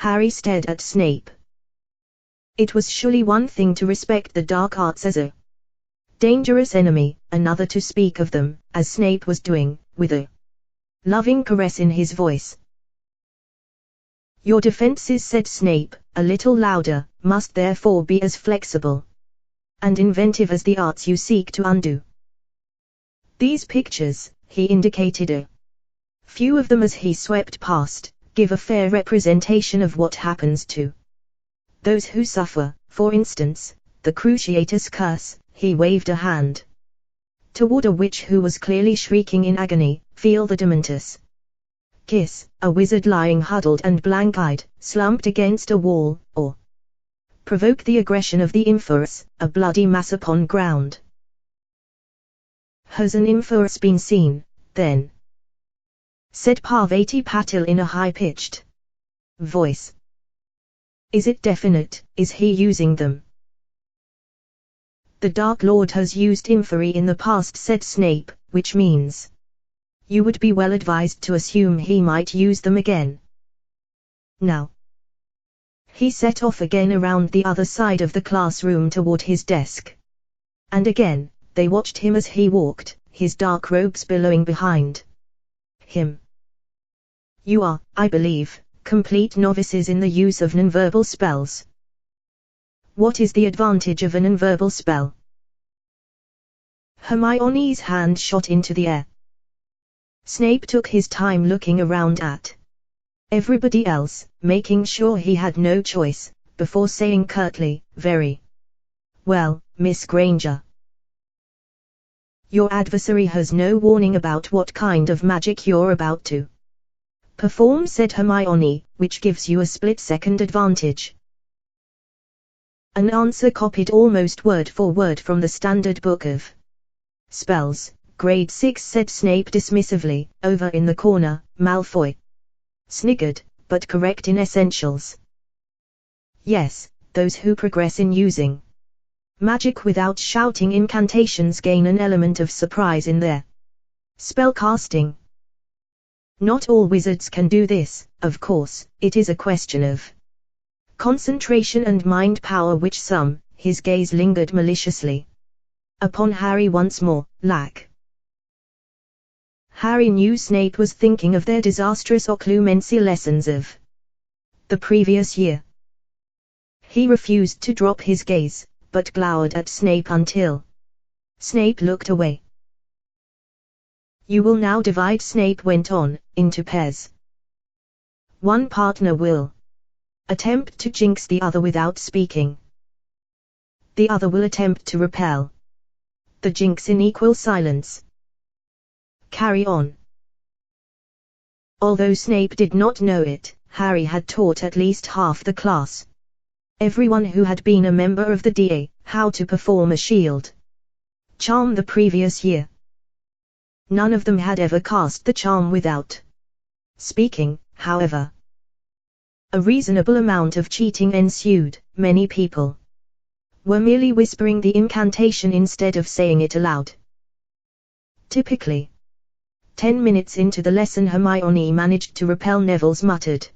Harry stared at Snape. It was surely one thing to respect the dark arts as a dangerous enemy, another to speak of them, as Snape was doing, with a loving caress in his voice. Your defenses, said Snape, a little louder, must therefore be as flexible and inventive as the arts you seek to undo. These pictures, he indicated a few of them as he swept past, give a fair representation of what happens to those who suffer. For instance, the Cruciatus Curse. He waved a hand toward a witch who was clearly shrieking in agony. Feel the Dementus Kiss, a wizard lying huddled and blank-eyed, slumped against a wall, or provoke the aggression of the Imphorus, a bloody mass upon ground. Has an Imphorus been seen, then? Said Parvati Patil in a high-pitched voice. Is it definite? Is he using them? The Dark Lord has used Imphory in the past, said Snape, which means you would be well advised to assume he might use them again. Now. He set off again around the other side of the classroom toward his desk. And again, they watched him as he walked, his dark robes billowing behind him. You are, I believe, complete novices in the use of nonverbal spells. What is the advantage of a nonverbal spell? Hermione's hand shot into the air. Snape took his time looking around at everybody else, making sure he had no choice, before saying curtly, very well, Miss Granger. Your adversary has no warning about what kind of magic you're about to perform, said Hermione, which gives you a split-second advantage. An answer copied almost word for word from the Standard Book of Spells, Grade 6, said Snape dismissively. Over in the corner, Malfoy sniggered, but correct in essentials. Yes, those who progress in using magic without shouting incantations gain an element of surprise in their spellcasting. Not all wizards can do this, of course. It is a question of concentration and mind power which some, his gaze lingered maliciously upon Harry once more, lack. Harry knew Snape was thinking of their disastrous occlumency lessons of the previous year. He refused to drop his gaze, but glowered at Snape until Snape looked away. You will now divide, Snape went on, into pairs. One partner will attempt to jinx the other without speaking. The other will attempt to repel the jinx in equal silence. Carry on. Although Snape did not know it, Harry had taught at least half the class, everyone who had been a member of the DA, how to perform a shield charm the previous year. None of them had ever cast the charm without speaking, however. A reasonable amount of cheating ensued. Many people were merely whispering the incantation instead of saying it aloud. Typically, 10 minutes into the lesson, Hermione managed to repel Neville's muttered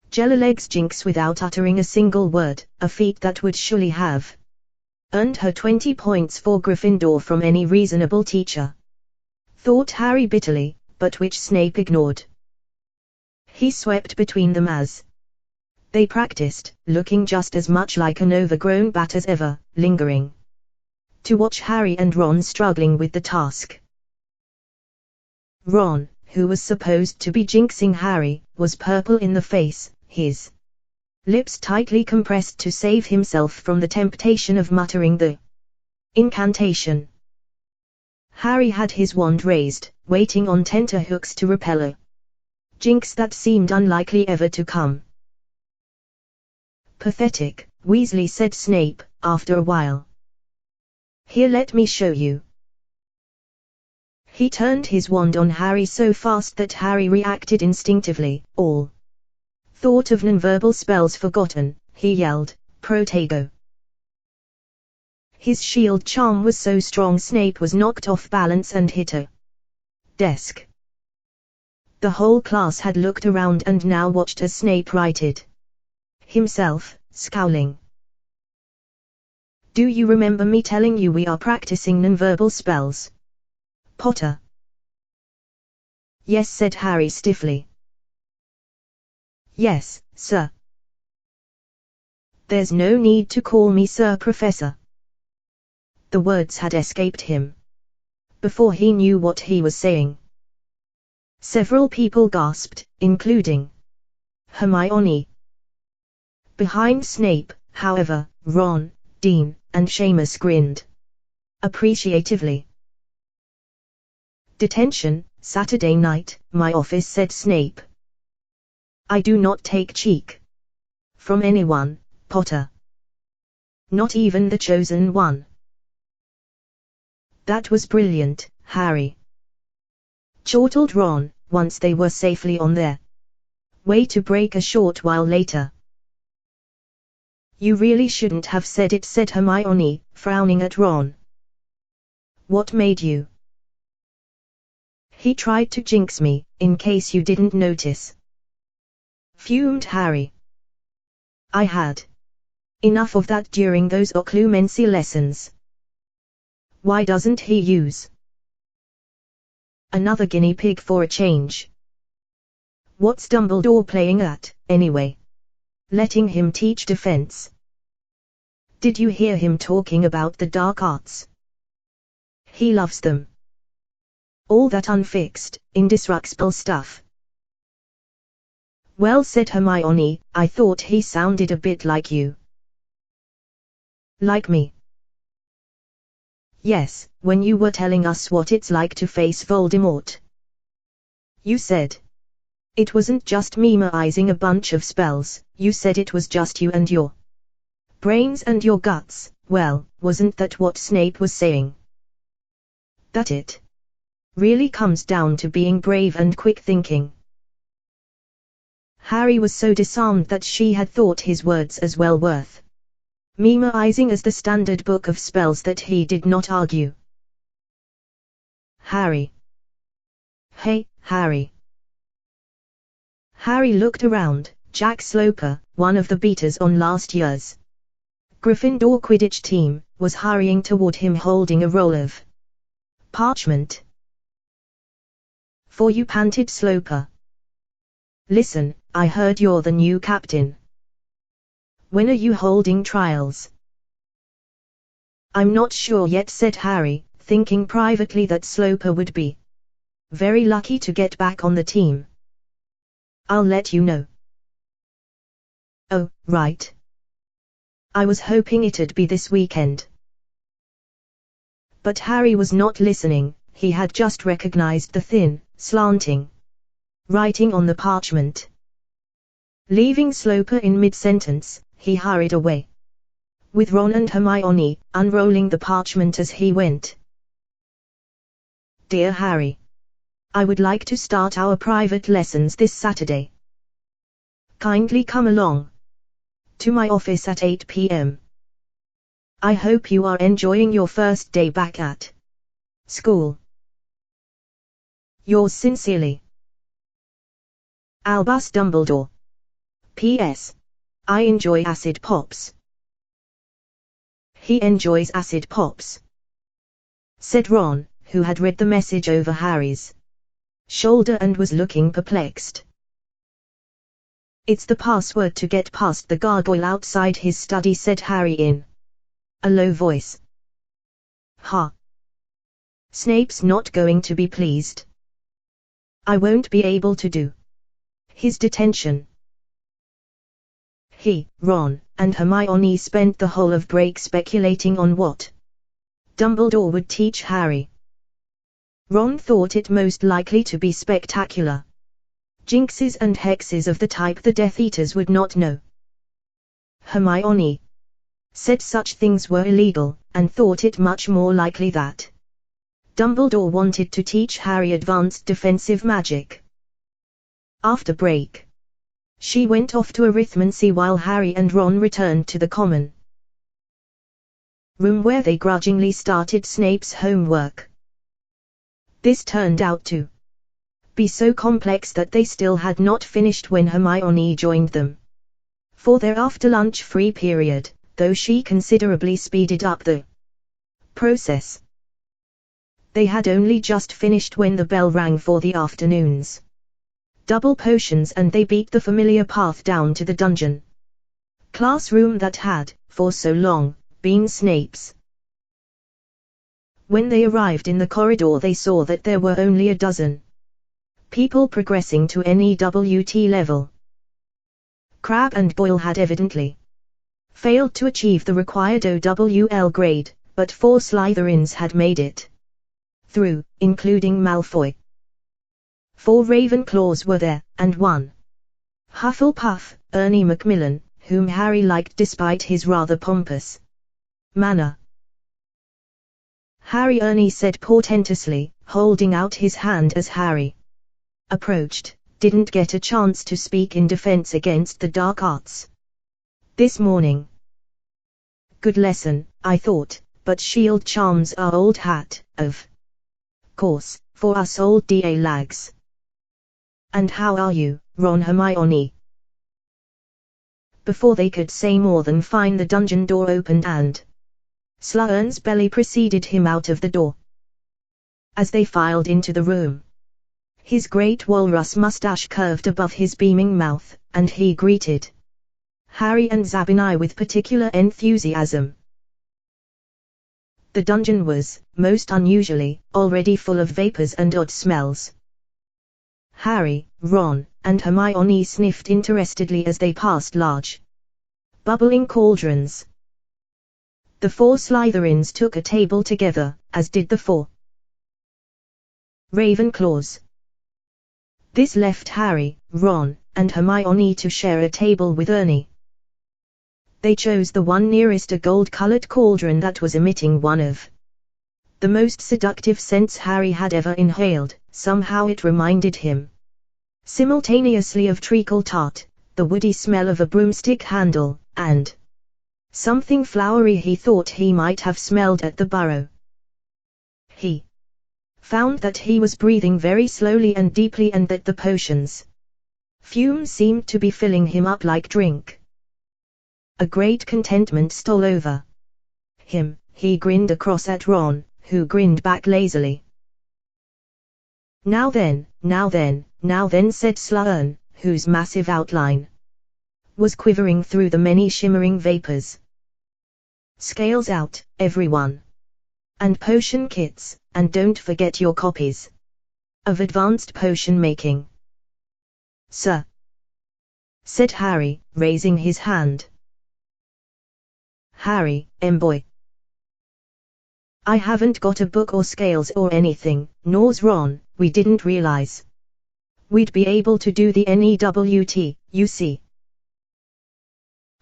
Jellileg's jinx without uttering a single word, a feat that would surely have earned her 20 points for Gryffindor from any reasonable teacher. Thought Harry bitterly, but which Snape ignored. He swept between them as they practiced, looking just as much like an overgrown bat as ever, lingering to watch Harry and Ron struggling with the task. Ron, who was supposed to be jinxing Harry, was purple in the face, his lips tightly compressed to save himself from the temptation of muttering the incantation. Harry had his wand raised, waiting on tenterhooks to repel a jinx that seemed unlikely ever to come. Pathetic, Weasley, said Snape, after a while. Here, let me show you. He turned his wand on Harry so fast that Harry reacted instinctively. All thought of nonverbal spells forgotten, he yelled, Protego. His shield charm was so strong Snape was knocked off balance and hit a desk. The whole class had looked around and now watched as Snape righted himself, scowling. Do you remember me telling you we are practicing nonverbal spells, Potter? Yes, said Harry stiffly. Yes, sir. There's no need to call me Sir Professor. The words had escaped him before he knew what he was saying. Several people gasped, including Hermione. Behind Snape, however, Ron, Dean, and Seamus grinned appreciatively. Detention, Saturday night, my office, said Snape. I do not take cheek from anyone, Potter. Not even the chosen one. That was brilliant, Harry, chortled Ron, once they were safely on their way to break a short while later. You really shouldn't have said it, said Hermione, frowning at Ron. What made you? He tried to jinx me, in case you didn't notice, fumed Harry. I had enough of that during those occlumency lessons. Why doesn't he use another guinea pig for a change? What's Dumbledore playing at, anyway? Letting him teach defense? Did you hear him talking about the dark arts? He loves them. All that unfixed, indestructible stuff. Well, said Hermione, I thought he sounded a bit like you. Like me? Yes, when you were telling us what it's like to face Voldemort. You said it wasn't just memorizing a bunch of spells, you said it was just you and your brains and your guts. Well, wasn't that what Snape was saying? That it really comes down to being brave and quick thinking. Harry was so disarmed that she had thought his words as well worth memorizing as the standard book of spells that he did not argue. Harry. Hey, Harry. Harry looked around. Jack Sloper, one of the beaters on last year's Gryffindor Quidditch team, was hurrying toward him holding a roll of parchment. For you, panted Sloper. Listen, I heard you're the new captain. When are you holding trials? I'm not sure yet, said Harry, thinking privately that Sloper would be very lucky to get back on the team. I'll let you know. Oh, right. I was hoping it'd be this weekend. But Harry was not listening. He had just recognized the thin, slanting writing on the parchment. Leaving Sloper in mid-sentence, he hurried away, with Ron and Hermione, unrolling the parchment as he went. Dear Harry, I would like to start our private lessons this Saturday. Kindly come along to my office at 8 p.m. I hope you are enjoying your first day back at school. Yours sincerely, Albus Dumbledore. P.S. I enjoy acid pops. He enjoys acid pops, said Ron, who had read the message over Harry's shoulder and was looking perplexed. It's the password to get past the gargoyle outside his study, said Harry in a low voice. Ha! Snape's not going to be pleased. I won't be able to do his detention. He, Ron, and Hermione spent the whole of break speculating on what Dumbledore would teach Harry. Ron thought it most likely to be spectacular jinxes and hexes of the type the Death Eaters would not know. Hermione said such things were illegal, and thought it much more likely that Dumbledore wanted to teach Harry advanced defensive magic. After break, she went off to arithmancy while Harry and Ron returned to the common room where they grudgingly started Snape's homework. This turned out to be so complex that they still had not finished when Hermione joined them. for their after-lunch free period, though she considerably speeded up the process. They had only just finished when the bell rang for the afternoon's double potions, and they beat the familiar path down to the dungeon classroom that had, for so long, been Snape's. When they arrived in the corridor, they saw that there were only a dozen people progressing to NEWT level. Crabbe and Goyle had evidently failed to achieve the required OWL grade, but 4 Slytherins had made it through, including Malfoy. 4 Ravenclaws were there, and 1 Hufflepuff, Ernie Macmillan, whom Harry liked despite his rather pompous manner. "Harry," Ernie said portentously, holding out his hand as Harry approached, "didn't get a chance to speak in defense against the dark arts this morning. Good lesson, I thought, but shield charms are old hat, of course, for us old DA lags. And how are you, Ron, Hermione?" Before they could say more than fine, the dungeon door opened and Slughorn's belly preceded him out of the door. As they filed into the room, his great walrus mustache curved above his beaming mouth, and he greeted Harry and Zabini with particular enthusiasm. The dungeon was, most unusually, already full of vapors and odd smells. Harry, Ron, and Hermione sniffed interestedly as they passed large, bubbling cauldrons. The 4 Slytherins took a table together, as did the 4 Ravenclaws. This left Harry, Ron, and Hermione to share a table with Ernie. They chose the one nearest a gold-colored cauldron that was emitting one of the most seductive scents Harry had ever inhaled. Somehow it reminded him simultaneously of treacle tart, the woody smell of a broomstick handle, and something flowery he thought he might have smelled at the burrow. He found that he was breathing very slowly and deeply, and that the potions' fumes seemed to be filling him up like drink. A great contentment stole over him. He grinned across at Ron, who grinned back lazily. Now then, said Slughorn, whose massive outline was quivering through the many shimmering vapors. "Scales out, everyone. And potion kits, and don't forget your copies of Advanced Potion Making." "Sir," said Harry, raising his hand. "Harry, boy. I haven't got a book or scales or anything," Nors Ron. "We didn't realize we'd be able to do the NEWT, you see."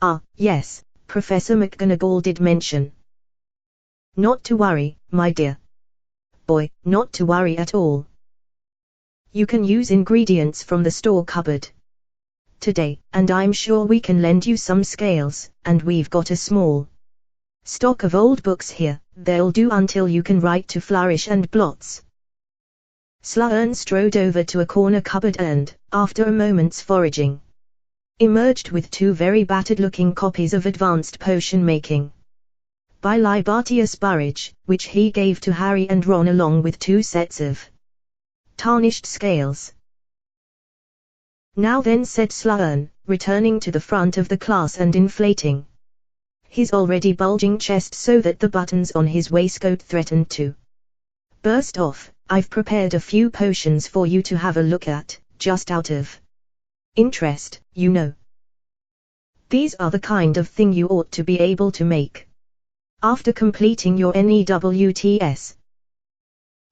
"Ah, yes, Professor McGonagall did mention." "Not to worry, my dear boy, not to worry at all. You can use ingredients from the store cupboard today, and I'm sure we can lend you some scales, and we've got a small stock of old books here. They'll do until you can write to Flourish and Blots." Slughorn strode over to a corner cupboard and, after a moment's foraging, emerged with 2 very battered-looking copies of Advanced Potion Making by Libatius Burridge, which he gave to Harry and Ron along with 2 sets of tarnished scales. "Now then," said Slughorn, returning to the front of the class and inflating his already bulging chest so that the buttons on his waistcoat threatened to burst off, "I've prepared a few potions for you to have a look at, just out of interest, you know. These are the kind of thing you ought to be able to make after completing your NEWTs.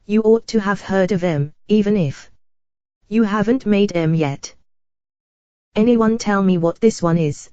You ought to have heard of them, even if you haven't made them yet. Anyone tell me what this one is?"